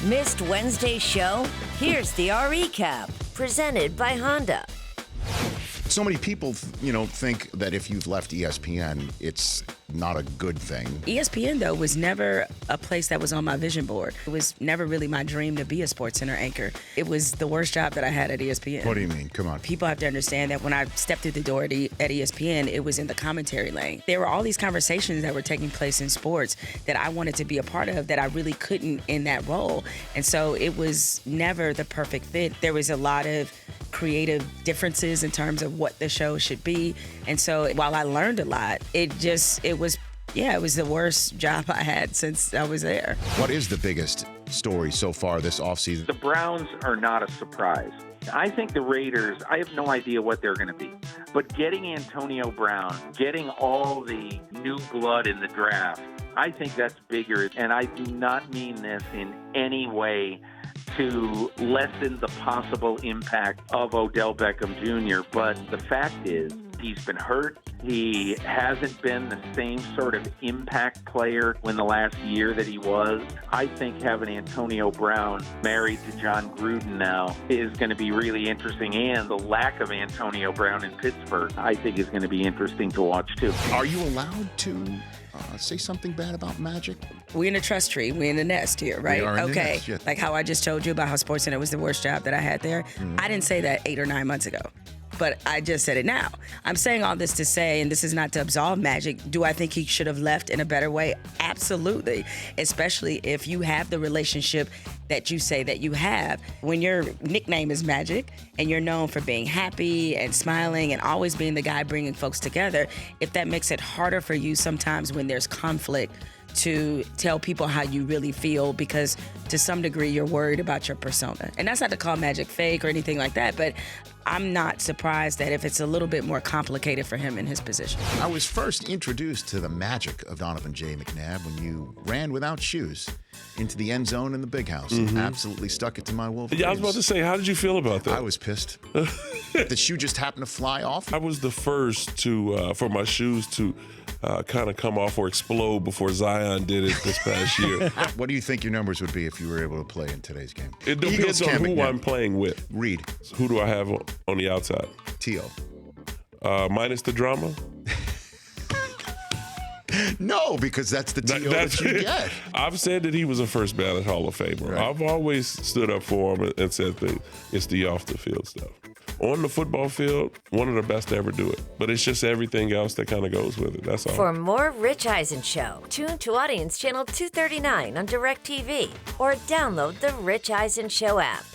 Missed Wednesday's show? Here's the recap, presented by Honda. So many people, think that if you've left ESPN, it's not a good thing. ESPN, though, was never a place that was on my vision board. It was never really my dream to be a SportsCenter anchor. It was the worst job that I had at ESPN. What do you mean? Come on. People have to understand that when I stepped through the door at ESPN, it was in the commentary lane. There were all these conversations that were taking place in sports that I wanted to be a part of that I really couldn't in that role. And so it was never the perfect fit. There was a lot of creative differences in terms of what the show should be. And so while I learned a lot, it was the worst job I had since I was there. What is the biggest story so far this offseason? The Browns are not a surprise. I think the Raiders, I have no idea what they're going to be. But getting Antonio Brown, getting all the new blood in the draft, I think that's bigger. And I do not mean this in any way to lessen the possible impact of Odell Beckham Jr., but the fact is he's been hurt. He hasn't been the same sort of impact player in the last year that he was. I think having Antonio Brown married to John Gruden now is going to be really interesting, and the lack of Antonio Brown in Pittsburgh, I think, is going to be interesting to watch too. Are you allowed to say something bad about Magic? We're in a trust tree. We're in the nest here, right? We are in the okay. nest, yes. Like how I just told you about how SportsCenter was the worst job that I had there. I didn't say that 8 or 9 months ago, but I just said it now. I'm saying all this to say, and this is not to absolve Magic, do I think he should have left in a better way? Absolutely. Especially if you have the relationship that you say that you have. When your nickname is Magic and you're known for being happy and smiling and always being the guy bringing folks together, if that makes it harder for you sometimes when there's conflict to tell people how you really feel, because to some degree you're worried about your persona. And that's not to call Magic fake or anything like that, but I'm not surprised that if it's a little bit more complicated for him in his position. I was first introduced to the magic of Donovan J. McNabb when you ran without shoes into the end zone in the big house and absolutely stuck it to my Wolverines. Yeah, I was about to say, how did you feel about that? I was pissed. The shoe just happened to fly off. I was the first to for my shoes to kind of come off or explode before Zion did it this past year. What do you think your numbers would be if you were able to play in today's game? It depends on who I'm playing with. Reed. So who do I have on the outside? T.O. Minus the drama? No, because that's the T.O. that you get. I've said that he was a first ballot Hall of Famer. Right. I've always stood up for him and said that it's the off the field stuff. On the football field, one of the best to ever do it. But it's just everything else that kind of goes with it. That's all. For more Rich Eisen Show, tune to Audience Channel 239 on DirecTV or download the Rich Eisen Show app.